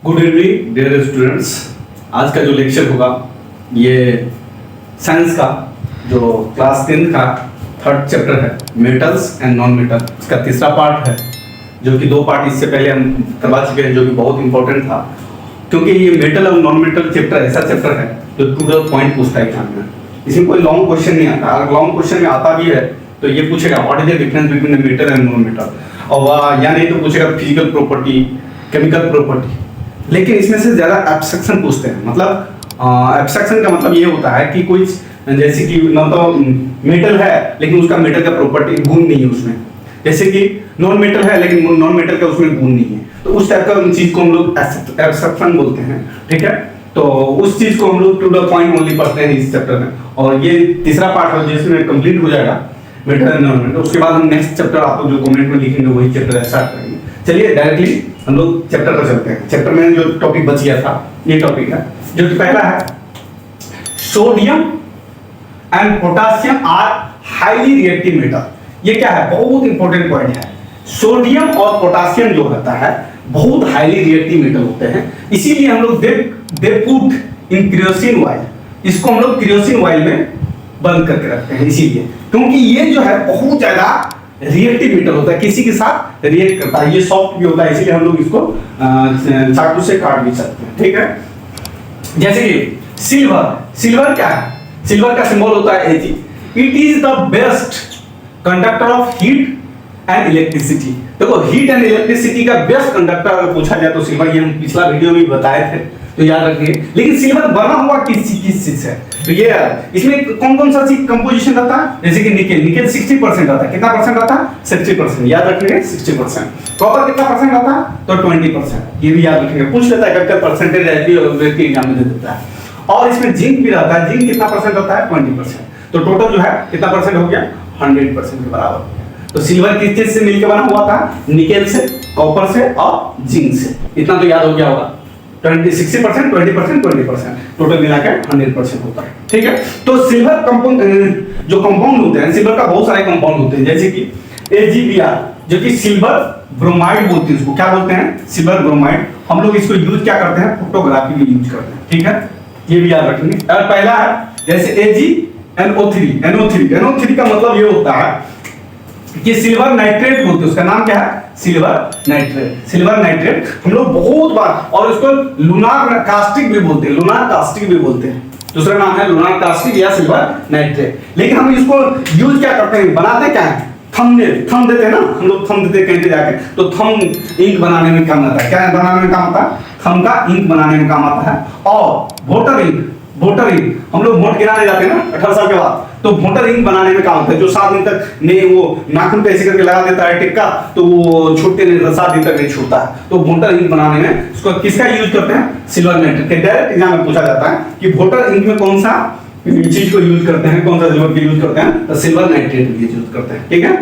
Good evening dear students. आज का जो लेक्चर होगा ये साइंस का जो क्लास 10 का थर्ड चैप्टर है, मेटल्स एंड नॉन मेटल। इसका तीसरा पार्ट है, जो कि दो पार्ट इससे पहले हम करवा चुके हैं, जो कि बहुत इंपॉर्टेंट था, क्योंकि ये मेटल और नॉन मेटल चैप्टर ऐसा चैप्टर है जो टू द पॉइंट पूछता है एग्जाम में। इसमें कोई लॉन्ग क्वेश्चन नहीं आता। अगर लॉन्ग क्वेश्चन में आता भी है तो ये पूछेगा what is the difference between the metal and non metal, और या नहीं तो पूछेगा फिजिकल प्रॉपर्टी, केमिकल प्रॉपर्टी। लेकिन इसमें से ज्यादा एब्स्ट्रैक्शन पूछते हैं। मतलब एब्स्ट्रैक्शन का मतलब ये होता है कि कोई जैसे कि ना तो मेटल है लेकिन उसका मेटल का प्रॉपर्टी गुण नहीं है उसमें, जैसे कि नॉन मेटल है लेकिन नॉन मेटल का उसमें गुण नहीं है, तो उस टाइप का चीज को हम लोग एब्स्ट्रैक्शन बोलते हैं। ठीक है, तो उस चीज को हम लोग टू द पॉइंट ओनली पढ़ते हैं इस चैप्टर में, और ये तीसरा पार्ट है जिसमें कंप्लीट हो जाएगा मेटल एंड नॉन मेटल। उसके बाद हम नेक्स्ट चैप्टर आपको जो कमेंट में लिखेंगे वही चैप्टर स्टार्ट करेंगे। चलिए डायरेक्टली हम लोग चैप्टर पर चलते हैं। चैप्टर में जो टॉपिक बच गया था ये टॉपिक है, जो कि पहला है sodium and potassium are highly reactive metal. ये क्या है, बहुत इंपॉर्टेंट पॉइंट है। सोडियम और पोटेशियम जो होता है बहुत हाईली रिएक्टिव मेटल होते हैं, इसीलिए हम लोग दे पुट इन क्रियोसिन ऑयल, इसको हम लोग क्रियोसिन ऑयल में बंद करके रखते हैं, इसीलिए क्योंकि ये जो है बहुत ज्यादा रिएक्टिव मेटल होता है, किसी के साथ रिएक्ट करता है, ये सॉफ्ट भी होता है, इसीलिए हम लोग इसको चाकू से काट भी सकते हैं। ठीक है, जैसे कि सिल्वर क्या है, सिल्वर का सिंबल होता है Ag। It is the best conductor of heat and electricity. देखो हीट एंड इलेक्ट्रिसिटी का बेस्ट कंडक्टर अगर पूछा जाए तो सिल्वर, ये हम पिछला वीडियो में बताए थे तो याद रखिए। लेकिन सिल्वर बना हुआ किस चीज से, तो ये इसमें कौन कौन सा चीज कंपोजिशन रहता है, जैसे कि निकेल 60% रहता है। कितना परसेंट रहता है, 60%, याद रखिए 60%। कॉपर कितना परसेंट रहता है, तो 20%, ये भी याद रखेंगे, पूछ लेता है कब परसेंटेज रहती है व्यक्ति एग्जाम में दे देता है। और इसमें जिंक भी रहता है, जिंक कितना परसेंट रहता है, 20%। तो टोटल जो है कितना परसेंट हो गया, 100% के बराबर। तो सिल्वर किस चीज से मिलकर बना हुआ था, निकेल से, कॉपर से और जिंक से। इतना तो याद हो गया होगा। 60%, 20%, 20%, टोटल मिला के 100% होता है। ठीक है, तो सिल्वर कंपाउंड जो कंपाउंड होते हैं, सिल्वर का बहुत सारे कंपाउंड होते हैं, जैसे कि AgBr जो कि सिल्वर ब्रोमाइड बोलते हैं, इसको क्या बोलते हैं, सिल्वर ब्रोमाइड। हम लोग इसको यूज क्या करते हैं, फोटोग्राफी में यूज करते हैं। ठीक है, ये भी याद रखेंगे। और पहला है जैसे NO3 का मतलब ये होता है कि सिल्वर नाइट्रेट बोलते हैं, उसका नाम क्या है, सिल्वर नाइट्रेट। हम लोग बहुत बार, और उसको लूनार कास्टिक भी बोलते हैं, दूसरा नाम है लूनार कास्टिक या सिल्वर नाइट्रेट। लेकिन हम इसको यूज क्या करते हैं, बनाते क्या है, थंब देते हैं ना, हम लोग थंब देते हैं कहीं पे जाके, तो थंब इंक बनाने में काम आता है। क्या बनाने में काम आता है, थंब का इंक बनाने में काम आता है। और वोटर इंक हम लोग वोट गिराने जाते हैं ना 18 साल के बाद, तो वोटर इंक बनाने में काम होता है, जो 7 दिन तक नहीं वो नाखून पे ऐसे करके लगा देता है टिक्का, तो वो छूटते नहीं, 7 दिन तक नहीं छूटता है। तो वोटर इंक बनाने में इसको किसका यूज करते हैं, सिल्वर नाइट्रेट। डायरेक्ट एग्जाम में पूछा जाता है कि वोटर इंक में कौन सा चीज को यूज करते हैं, कौन सा सिल्वर को यूज करते हैं, तो सिल्वर नाइट्रेट यूज करते हैं। ठीक है,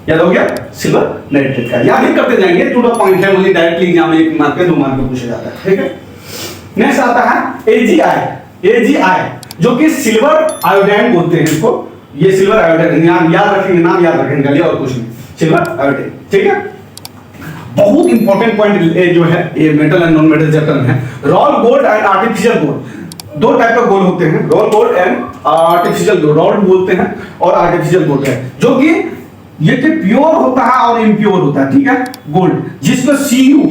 याद हो गया, सिल्वर नाइट्रेट का याद ही करते जाएंगे, टू द पॉइंट है, मुझे डायरेक्टली एग्जाम में 1 मार्क पे 2 मार्क पे पूछा जाता है। ठीक है, नेक्स्ट आता है AgI जो कि सिल्वर आयोडाइन बोलते हैं इसको, ये सिल्वर आयोडाइन याद रखेंगे, नाम याद रखेंगे, गली और कुछ नहीं, सिल्वर आयोडाइन। ठीक है, बहुत इंपॉर्टेंट पॉइंट जो है ये metal and non metal chapter में है। Roll gold and artificial gold, दो टाइप का गोल्ड होते हैं, roll gold and artificial gold. Roll बोलते हैं और आर्टिफिशियल गोल्ड है, जो कि ये प्योर होता है और इम्प्योर होता है। ठीक है, गोल्ड जिसको Cu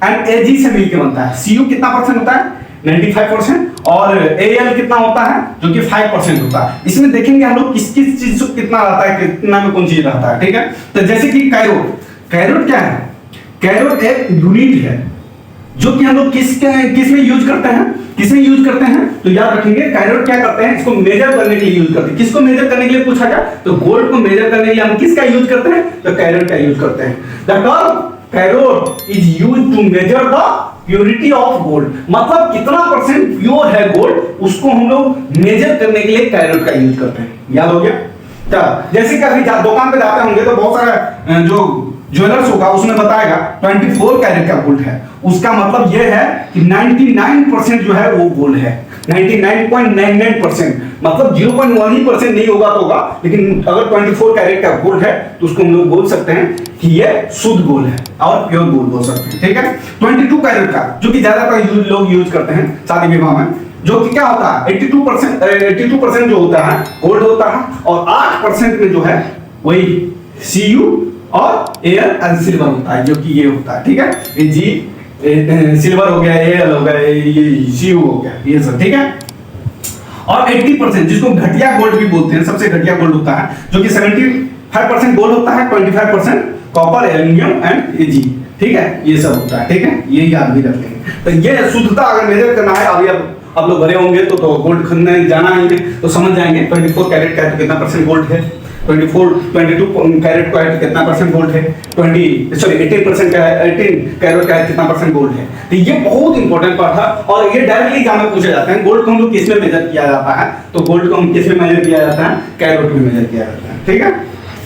एंड Ag से मिलकर बनता है। Cu कितना परसेंट होता है, 95%, और Al कितना होता है, जो कि 5% होता है। इसमें देखेंगे हम लोग किस चीज को कितना रहता है, कितना में कौन चीज रहता है। ठीक है, तो जैसे कि कैरोट क्या है, कैरोट एक यूनिट है जो कि हम लोग किस में यूज करते हैं, तो याद रखेंगे कैरोट क्या करते हैं, इसको मेजर करने के लिए यूज करते हैं। किसको मेजर करने के लिए पूछा गया, तो गोल्ड को मेजर करने के लिए हम किसका यूज करते हैं, तो कैरोट का यूज करते हैं। The term carat is used to measure the purity of gold, मतलब कितना परसेंट प्योर है गोल्ड, उसको हम लोग मेजर करने के लिए कैरोट का यूज करते हैं। याद हो गया। जैसे कि दुकान पे जाते होंगे तो बहुत सारे जो ज्वेलर्स होगा उसमें बताएगा 24 कैरेट का गोल्ड है, उसका मतलब यह है कि 99% जो है वो गोल्ड है, 99.99%, मतलब 0.1% नहीं होगा तो होगा, लेकिन अगर 24 कैरेट का गोल्ड है तो उसको हम लोग बोल सकते हैं कि ये शुद्ध गोल्ड है और प्योर गोल्ड बोल सकते हैं, ठीक है। 22 कैरेट का जो कि ज्यादातर लोग यूज करते हैं शादी विवाह में, जो कि क्या होता है 82% जो होता है गोल्ड होता है, और 8% में जो है वही Cu और एयर एंड सिल्वर होता है, जो कि ये होता है, ठीक है। ये जी सिल्वर हो गया, एयर हो गया, ये Cu हो गया, ये सब, ठीक है। और 80% जिसको घटिया गोल्ड भी बोलते हैं, सबसे घटिया गोल्ड होता है, जो कि 75% गोल्ड होता है, 25% कॉपर, एल्यूमिनियम एंड Ag, ठीक है, ये सब होता है, ठीक है, ये याद भी रख लेंगे। तो ये शुद्धता अगर मेजर करना है, अभी अब लोग बड़े होंगे तो गोल्ड खरीदने जाना है तो समझ जाएंगे 24 कैरेट का है तो कितना परसेंट गोल्ड है, 22 कैरेट का है तो कितना परसेंट गोल्ड है, 18% का है, 18 कैरेट का है कितना परसेंट गोल्ड है। तो ये बहुत इंपॉर्टेंट पार्ट है, और ये डायरेक्टली एग्जाम में पूछे जाते हैं। गोल्ड को हम लोग किस में मेजर किया जाता है, तो गोल्ड को हम किस में मेजर किया जाता है, कैरेट में मेजर किया जाता है, ठीक है,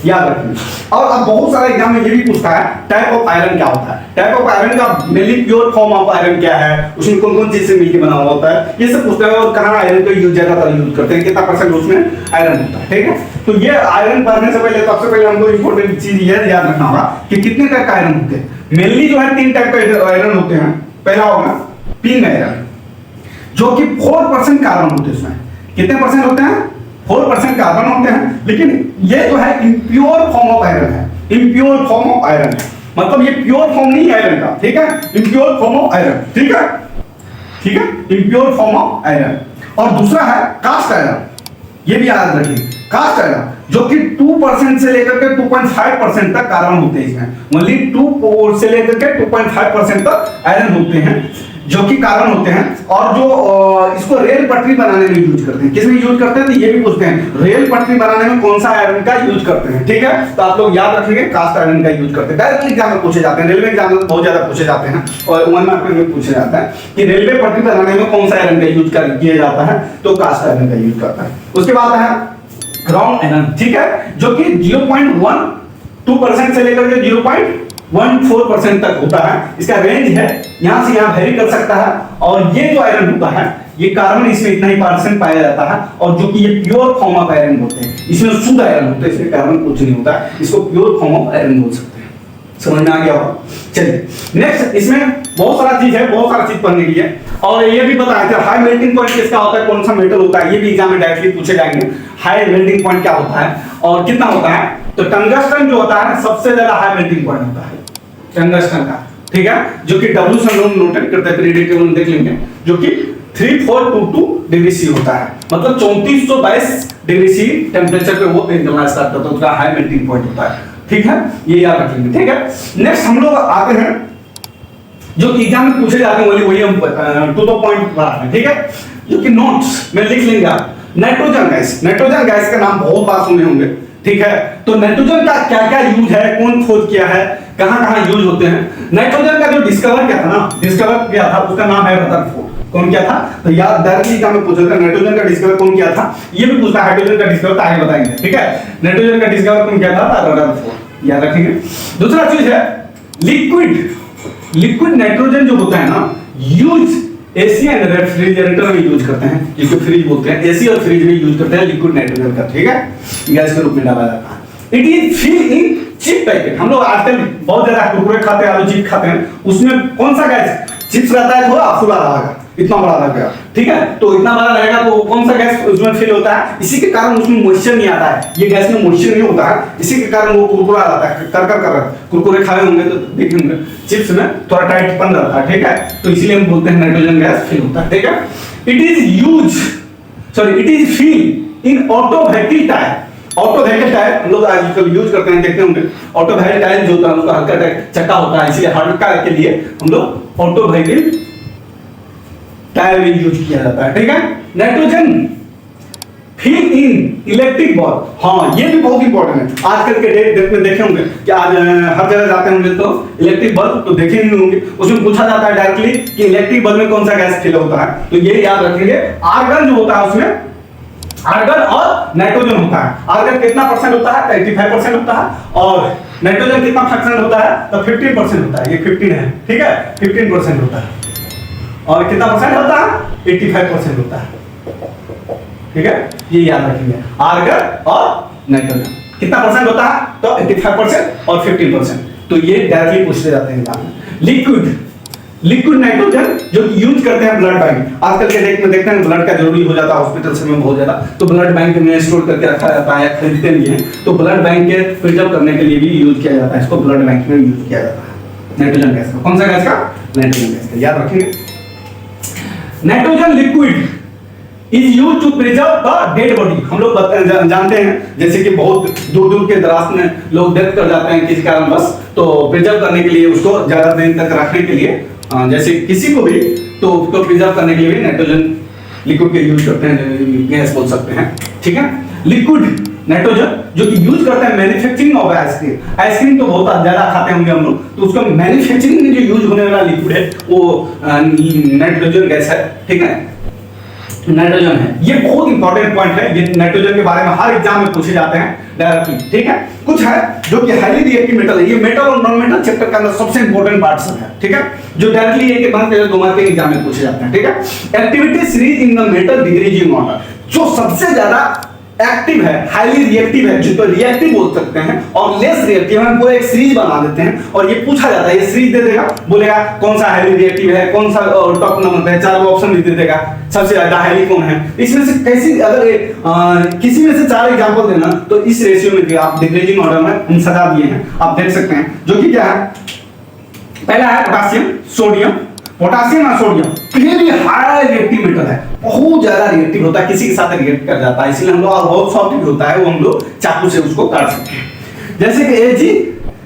याद रखिए। और अब बहुत सारे एग्जाम में ये भी पूछता है टाइप ऑफ आयरन क्या होता है, टाइप ऑफ आयरन का mainly pure form of iron क्या है, उसमें कौन कौन चीज से मिलकर बना हुआ होता है, ये सब पूछते हैं, और कहाँ आयरन का यूज ज्यादातर यूज करते हैं, कितना परसेंट उसमें आयरन होता है, ठीक है। तो ये आयरन पढ़ने से पहले सबसे पहले हमको इंपॉर्टेंट चीज ये याद रखना होगा कि कितने टाइप का आयरन होते हैं। मेनली जो है 3 टाइप का आयरन होते हैं। पहला होगा पिंग आयरन, जो कि 4% कार्बन होते हैं, इसमें कितने परसेंट होते हैं, 4% कार्बन होते हैं, लेकिन ये जो है इम्प्योर फॉर्म ऑफ आयरन है, इम्प्योर फॉर्म ऑफ आयरन है, मतलब ये प्योर फॉर्म नहीं है आयरन का, ठीक है, इम्प्योर फॉर्म ऑफ आयरन, ठीक है, ठीक है, इम्प्योर फॉर्म ऑफ आयरन। और दूसरा है कास्ट आयरन, ये भी याद रखिए, कास्ट आयरन जो कि 2% से लेकर के 2.5% तक कार्बन होते हैं, इसमें ओनली 2 से लेकर के 2.5% तक आयरन होते हैं, जो कि कार्बन होते हैं, और जो इसको रेल पटरी बनाने में यूज करते हैं। किसमें यूज करते हैं, तो ये भी पूछते हैं रेल पटरी बनाने में कौन सा आयरन का यूज करते हैं, ठीक है। तो आप लोग याद रखेंगे कास्ट आयरन का यूज करते हैं। डायरेक्टली एग्जाम में पूछे जाते हैं, रेलवे एग्जाम में बहुत ज्यादा पूछे जाते हैं, और 1 मार्क में पूछे जाता है कि रेलवे पटरी बनाने में कौन सा आयरन का यूज किया जाता है, तो कास्ट आयरन का यूज करता है। उसके बाद है ग्राउंड आयरन, ठीक है, जो कि 0.12% से लेकर के 0.14% तक होता है। इसका रेंज है यहां से यहां वेरी कर सकता है, और ये जो आयरन होता है ये कार्बन इसमें इतना ही % पाया जाता है, और जो कि ये प्योर फॉर्म ऑफ आयरन होते हैं, इसमें शुद्ध आयरन होता है, इसमें कार्बन कुछ नहीं होता है, इसको प्योर फॉर्म ऑफ आयरन बोल सकते हैं। समझ में आ गया होगा। चलिए नेक्स्ट, इसमें बहुत सारा चीज है, बहुत सारा चीज पढ़ने के लिए, और ये भी बताया था हाई मेल्टिंग पॉइंट किसका होता है, कौन सा मेटल होता है, ये भी एग्जाम में डायरेक्टली पूछे जाएंगे। हाई मेल्टिंग पॉइंट क्या होता है और कितना होता है, तो टंगस्टन जो होता है सबसे ज्यादा हाई मेल्टिंग पॉइंट होता है टंगस्टन का, ठीक है, जो कि W से हम नोट करते हैं, पीरियडिक टेबल में देख लेंगे, जो कि 3422 डिग्री सी होता है, मतलब 3422 डिग्री सी टेम्परेचर पे वो निकलना स्टार्ट करता है, उसका हाई मेल्टिंग पॉइंट होता है, ठीक है, ये याद रखेंगे, ठीक है। नेक्स्ट हम लोग आते हैं जो कि एग्जाम में पूछे जाते हैं, वही हम टू द पॉइंट बात में, ठीक है, जो कि नोट्स में लिख लेंगे आप। नाइट्रोजन गैस, नाइट्रोजन गैस का नाम बहुत बार सुने होंगे, ठीक है, तो नाइट्रोजन का क्या क्या यूज है, कौन खोज किया है, कहां कहां यूज होते हैं। नाइट्रोजन का जो डिस्कवर किया था ना, डिस्कवर किया था, उसका नाम है रदरफोर्ड। कौन किया था, तो याद डायरेक्टली एग्जाम में पूछा था नाइट्रोजन का डिस्कवर कौन किया था, ये भी पूछता है, हाइड्रोजन का डिस्कवर तो आगे बताएंगे, ठीक है। नाइट्रोजन का डिस्कवर कौन किया था, रदरफोर्ड, याद रखेंगे। दूसरा चीज है लिक्विड नाइट्रोजन जो होता है ना, यूज एसी एंड रेफ्रिजरेटर में यूज करते हैं, जिसको फ्रिज बोलते हैं, एसी और फ्रिज में यूज करते हैं लिक्विड नाइट्रोजन का, ठीक है, गैस के रूप में डाला जाता है। It is fill in chip packet, हम लोग आजकल बहुत ज्यादा कुरकुरे खाते हैं, आलू चिप्स खाते हैं, उसमें कौन सा गैस चिप्स रहता है, थोड़ा फुला रहेगा, इतना बड़ा रहेगा, ठीक है, तो इतना बड़ा रहेगा तो कौन सा गैस उसमें फिल होता है, इसी के कारण उसमें मॉइस्चर नहीं आता है, ये गैस में मॉइस्चर नहीं होता है, इसी के कारण वो कुरकुरा आता है, कर कुरकुरे खाए होंगे तो देखेंगे चिप्स में थोड़ा टाइटपन रहता है, ठीक है, तो इसलिए हम बोलते हैं नाइट्रोजन गैस फिल होता है, ठीक है। It is fill in auto vehicle tyre, auto vehicle tyre हम लोग आजकल यूज करते हैं, देखते होंगे, ऑटो व्हीकल टायर जो होता है उसका हल्का चक्का होता है, इसलिए हल्का के लिए हम लोग ऑटो व्हीकल टायर में यूज किया जाता है, ठीक है। Nitrogen fill in electric bulb, हाँ ये भी बहुत इंपॉर्टेंट है, आजकल के डेट में देखे होंगे कि आज हर जगह जाते होंगे तो इलेक्ट्रिक बल्ब तो देखे नहीं होंगे, उसमें पूछा जाता है डायरेक्टली कि इलेक्ट्रिक बल्ब में कौन सा गैस फिल होता है, तो ये याद रखेंगे। आर्गन जो होता है उसमें आर्गन और नाइट्रोजन होता है, आर्गन कितना % होता है, 85% होता है, और नाइट्रोजन कितना फ्रैक्शन होता है? तो 15% होता है, ये 15 है, ठीक है, 15% होता है। और कितना परसेंट होता है? 85% होता है, ठीक है, ये याद रखेंगे। आर्गन और नाइट्रोजन कितना परसेंट होता है? तो 85% और 15%। तो ये डायरेक्टली पूछते जाते हैं एग्जाम में। लिक्विड नाइट्रोजन जो यूज करते हैं ब्लड बैंक, आजकल के डेट में देखते हैं ब्लड का जरूरी हो जाता है हॉस्पिटल से में बहुत ज्यादा, तो ब्लड बैंक में स्टोर करके रखा जाता है, खरीदते भी हैं, तो ब्लड बैंक के प्रिजर्व करने के लिए भी यूज किया जाता है, इसको ब्लड बैंक में यूज किया जाता है नाइट्रोजन गैस का। कौन सा गैस का? नाइट्रोजन गैस का, याद रखेंगे। Nitrogen liquid is use to preserve the dead body. हम लोग जानते हैं जैसे कि बहुत दूर दूर के दराज में लोग डेथ कर जाते हैं किसी कारणवश, तो प्रिजर्व करने के लिए, उसको ज्यादा दिन तक रखने के लिए, जैसे किसी को भी, तो उसको प्रिजर्व करने के लिए नाइट्रोजन लिक्विड के यूज करते हैं, गैस बोल सकते हैं, ठीक है। लिक्विड नाइट्रोजन जो कि यूज करते हैं मैन्युफैक्चरिंग ऑफ आइसक्रीम। आइसक्रीम तो बहुत ज्यादा खाते होंगे हम लोग, तो उसका मैन्युफैक्चरिंग में जो यूज होने वाला लिक्विड है वो नाइट्रोजन गैस है, ठीक है, नाइट्रोजन है। ये बहुत इंपॉर्टेंट पॉइंट है, ये नाइट्रोजन के बारे में हर एग्जाम में पूछे जाते हैं डायरेक्टली, ठीक है। कुछ है जो कि हाईली रिएक्टिव मेटल है, ये मेटल और नॉन मेटल चैप्टर के अंदर सबसे इंपॉर्टेंट पार्ट्स है, ठीक है, जो डायरेक्टली एक एक मार्क या 2 मार्क के एग्जाम में पूछे जाते हैं, ठीक है। Activity series in the metal decreasing order, जो सबसे ज्यादा एक्टिव है, हाईली रिएक्टिव है, जिसको रिएक्टिव बोल सकते हैं, और लेस रिएक्टिव है, हम पूरा एक सीरीज बना देते हैं और ये पूछा जाता है, ये सीरीज दे देगा, बोलेगा कौन सा हाईली रिएक्टिव है, कौन सा टॉप नंबर पे है, 4 ऑप्शन भी दे देगा, सबसे ज्यादा हाईली कौन है, इसमें से कैसी, अगर किसी में से 4 एग्जांपल देना तो इस रेशियो में आप डिक्रीजिंग ऑर्डर में हम सजा दिए हैं, आप देख सकते हैं, जो कि क्या है, पहला है पोटेशियम सोडियम, पोटेशियम और सोडियम ये भी हाई रिएक्टिव मेटल है, बहुत ज्यादा रिएक्टिव होता है, किसी के साथ रिएक्ट कर जाता है, इसलिए हम लोग, और बहुत सॉफ्ट भी होता है, वो हम लोग चाकू से उसको काट सकते हैं। जैसे कि Ag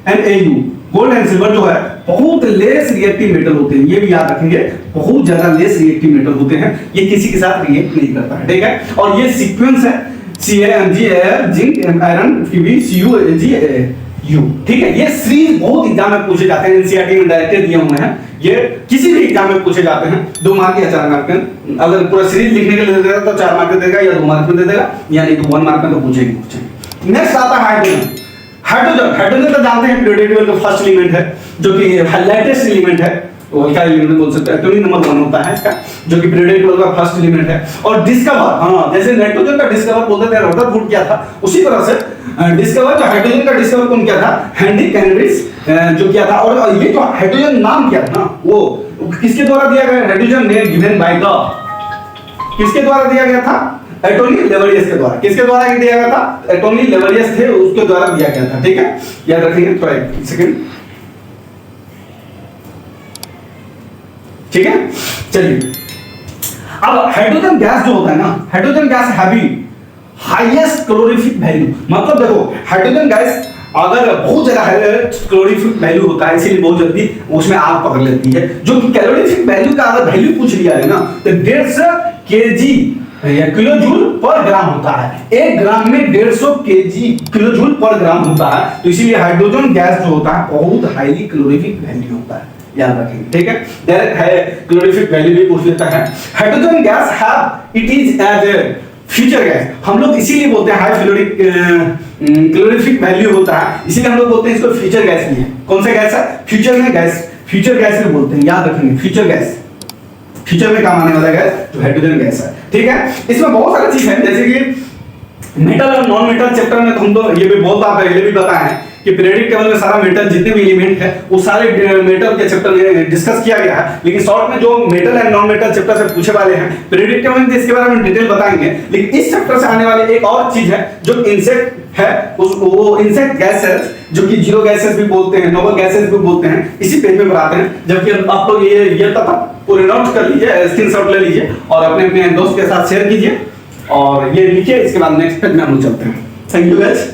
and Au, gold and silver जो है बहुत लेस रिएक्टिव मेटल होते हैं, ये भी याद रखेंगे, बहुत ज्यादा लेस रिएक्टिव मेटल होते हैं, ये किसी के साथ रिएक्ट नहीं करता है, ठीक है। और ये सीक्वेंस है CaMgAl zinc iron Pb CuAgU, ठीक है। ये सीरीज बहुत एग्जाम में पूछे जाते हैं, एनसीईआरटी में डायरेक्ट दिए हुए हैं, ये किसी भी एग्जाम में पूछे जाते हैं, 2 मार्क या 4 मार्क में, अगर पूरा सीरीज लिखने के लिए दे देगा तो 4 मार्क देगा या 2 मार्क में दे देगा, या नहीं तो 1 मार्क में तो पूछेंगे। नेक्स्ट आता है हाइड्रोजन। हाइड्रोजन तो जानते हैं पीरियोडिक टेबल का फर्स्ट एलिमेंट है, जो कि लाइटेस्ट एलिमेंट है, वो क्या एलिमेंट बोल सकते हैं, एटॉमिक नंबर 1 होता है इसका, जो कि पीरियोडिक टेबल का फर्स्ट एलिमेंट है। और डिस्कवर, हाँ, जैसे नाइट्रोजन का डिस्कवर बोलते थे रदरफोर्ड किया था, उसी तरह से डिस्कवर, जो हाइड्रोजन का डिस्कवर कौन किया था? हेनरी कैनरिस जो किया था। और ये जो हाइड्रोजन नाम किया था ना, वो किसके द्वारा दिया गया? Hydrogen name given by the, किसके द्वारा दिया गया था? एंटोनी लेवरियस के द्वारा। किसके द्वारा दिया गया था? एंटोनी लेवरियस थे, उसके द्वारा दिया गया था, ठीक है, याद रखिए थोड़ा एक सेकंड, ठीक है। चलिए, अब हाइड्रोजन गैस जो होता है ना, hydrogen gas heavy highest calorific value, मतलब देखो हाइड्रोजन गैस अगर बहुत ज्यादा हाईएस्ट क्लोरीफिक वैल्यू होता है, इसीलिए बहुत जल्दी उसमें आग पकड़ लेती है। जो कि कैलोरीफिक वैल्यू का अगर वैल्यू पूछ लिया है ना, तो 150 केजी या किलो जूल पर ग्राम होता है। 1 ग्राम में 150 केजी किलो जूल पर ग्राम होता है, तो इसीलिए हाइड्रोजन गैस जो होता है बहुत हाईली क्लोरीफिक वैल्यू होता है, याद रखेंगे, ठीक है। डायरेक्ट है क्लोरीफिक वैल्यू भी पूछ लेता है। Hydrogen gas have it is as a future gas, हम लोग इसीलिए बोलते हैं हाई क्लोरीफिक वैल्यू होता है, इसीलिए हम लोग बोलते हैं इसको फ्यूचर गैस भी है। कौन सा गैस है? फ्यूचर में गैस, फ्यूचर गैस भी बोलते हैं, याद रखेंगे, फ्यूचर गैस, फ्यूचर में काम आने वाला गैस जो हाइड्रोजन गैस है, ठीक है। इसमें बहुत सारी चीज है, जैसे कि मेटल और नॉन मेटल चैप्टर में तो हम तो ये भी बहुत बार पहले भी बताए हैं कि पीरियोडिक टेबल में सारा मेटल जितने भी एलिमेंट है वो सारे मेटल के चैप्टर में डिस्कस किया गया है, लेकिन शॉर्ट में जो metal and non metal chapter से पूछे वाले हैं पीरियोडिक टेबल में इसके बारे में डिटेल बताएंगे। लेकिन इस चैप्टर से आने वाले एक और चीज है जो इंसेक्ट है, वो इंसेक्ट गैसेस जो कि जीरो गैसेस भी बोलते हैं, नोबल गैसेस भी बोलते हैं, इसी पेज में बताते हैं। जबकि आप लोग ये तक पूरे नोट कर लीजिए, स्क्रीनशॉट ले लीजिए और अपने अपने दोस्त के साथ शेयर कीजिए और ये लिखिए, इसके बाद नेक्स्ट पेज में हम चलते हैं। Thank you guys.